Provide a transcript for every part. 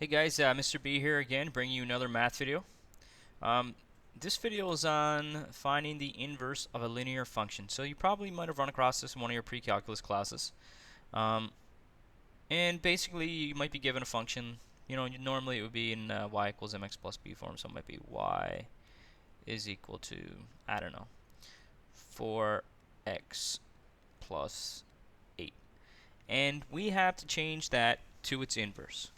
Hey guys, Mr. B here again, bringing you another math video. Um, this video is on finding the inverse of a linear function. So you probably might have run across this in one of your pre-calculus classes. Um, and basically, you might be given a function. Normally it would be in y equals mx plus b form. So it might be y is equal to, I don't know, 4x plus 8. And we have to change that to its inverse.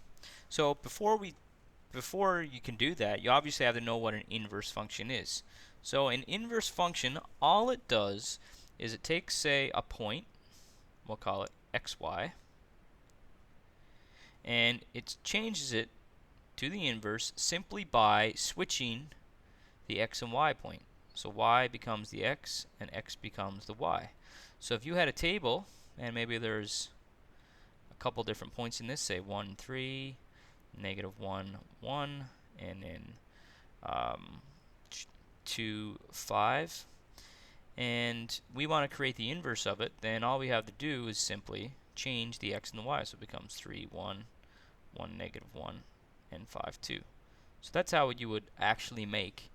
So before you can do that, you obviously have to know what an inverse function is. So an inverse function, all it does is it takes, say, a point, we'll call it xy, and it changes it to the inverse simply by switching the x and y point. So y becomes the x and x becomes the y. So if you had a table and maybe there's a couple different points in this, say 1, 3, negative 1, 1, and then 2, 5, and we want to create the inverse of it, then all we have to do is simply change the x and the y. So it becomes 3, 1, 1, negative 1, and 5, 2. So that's how you would actually make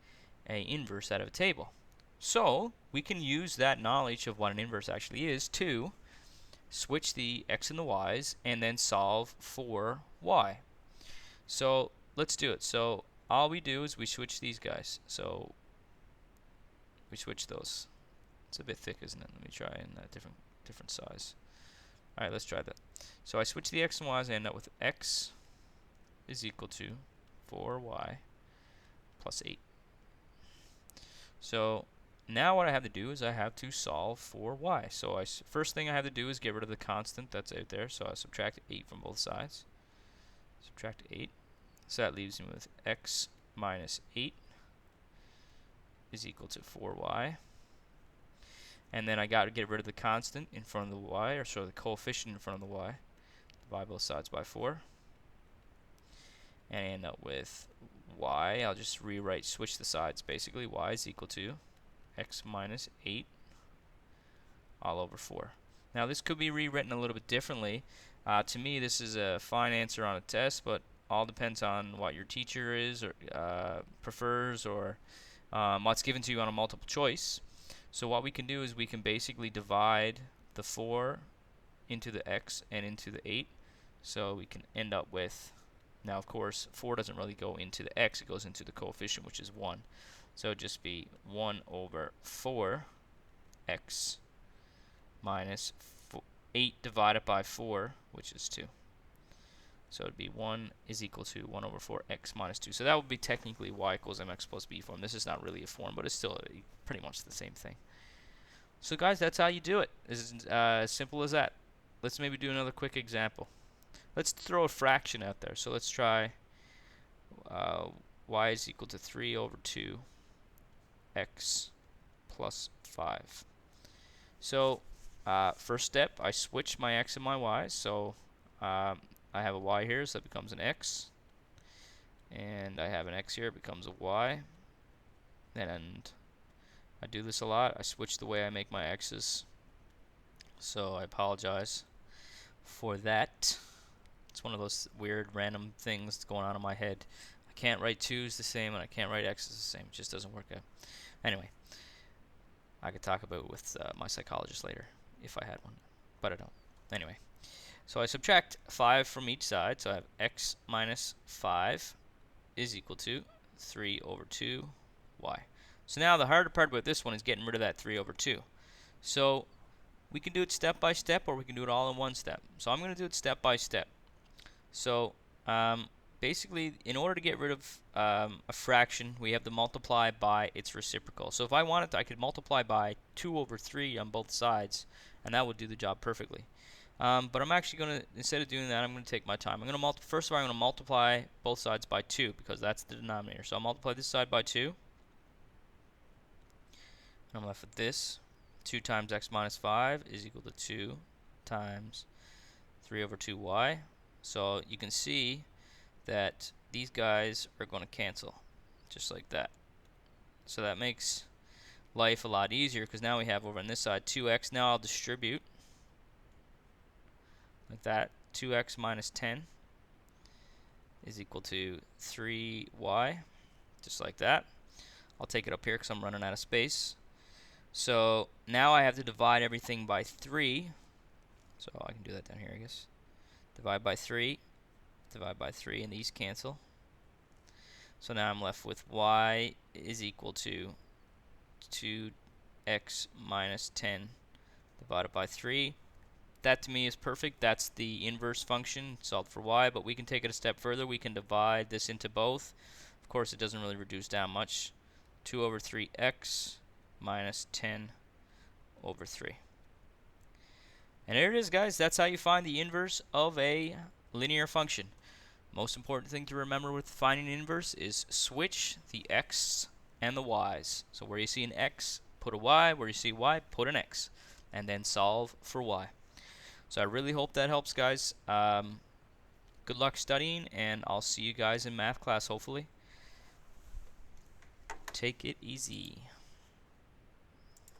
an inverse out of a table. So we can use that knowledge of what an inverse actually is to switch the x and the y's and then solve for y. So let's do it. So all we do is we switch these guys. So we switch those. It's a bit thick, isn't it? Let me try in a different size. Alright, let's try that. So I switch the x and y's and end up with x is equal to 4y plus 8. So now what I have to do is I have to solve for y. So first thing I have to do is get rid of the constant that's out there. So I subtract 8 from both sides. Subtract 8. So that leaves me with x minus 8 is equal to 4y. And then I got to get rid of the constant in front of the y, or so the coefficient in front of the y. Divide both sides by 4. And I end up with y. I'll just switch the sides basically. Y is equal to x minus 8 all over 4. Now this could be rewritten a little bit differently. To me, this is a fine answer on a test, but all depends on what your teacher is or prefers, or what's given to you on a multiple choice. So what we can do is we can basically divide the 4 into the x and into the 8. So we can end up with, now of course 4 doesn't really go into the x, it goes into the coefficient, which is 1. So it'd just be 1 over 4x minus 8 divided by 4, which is 2. So it'd be 1 is equal to 1 over 4x minus 2. So that would be technically y equals mx plus b form. This is not really a form, but it's still pretty much the same thing. So guys, that's how you do it. It's as simple as that. Let's maybe do another quick example. Let's throw a fraction out there. So let's try y is equal to 3 over 2 x plus 5. So first step, I switch my x and my y. So I have a y here, so that becomes an x. And I have an x here, it becomes a y. And I do this a lot. I switch the way I make my x's. So I apologize for that. It's one of those weird random things going on in my head. I can't write 2's the same and I can't write x's the same. It just doesn't work out. Anyway, I could talk about it with my psychologist later if I had one, but I don't. Anyway, so I subtract 5 from each side. So I have x minus 5 is equal to 3 over 2 y. So now the harder part about this one is getting rid of that 3 over 2. So we can do it step by step, or we can do it all in one step. So I'm going to do it step by step. So basically, in order to get rid of a fraction, we have to multiply by its reciprocal. So if I wanted to, I could multiply by 2 over 3 on both sides, and that would do the job perfectly. But I'm actually going to, instead of doing that, I'm going to take my time. First of all, I'm going to multiply both sides by 2, because that's the denominator. So I'll multiply this side by 2. And I'm left with this. 2 times x minus 5 is equal to 2 times 3 over 2y. So you can see that these guys are going to cancel, just like that. So that makes life a lot easier, because now we have over on this side 2x. Now I'll distribute like that. 2x minus 10 is equal to 3y, just like that. I'll take it up here because I'm running out of space. So now I have to divide everything by 3. So I can do that down here, I guess. Divide by 3, and these cancel. So now I'm left with y is equal to 2x minus 10 divided by 3. That to me is perfect. That's the inverse function solved for y, but we can take it a step further. We can divide this into both. Of course, it doesn't really reduce down much. 2 over 3x minus 10 over 3. And there it is, guys. That's how you find the inverse of a linear function. Most important thing to remember with finding an inverse is switch the x and the y's. So where you see an x, put a y. Where you see y, put an x. And then solve for y. So I really hope that helps, guys. Good luck studying, and I'll see you guys in math class, hopefully. Take it easy.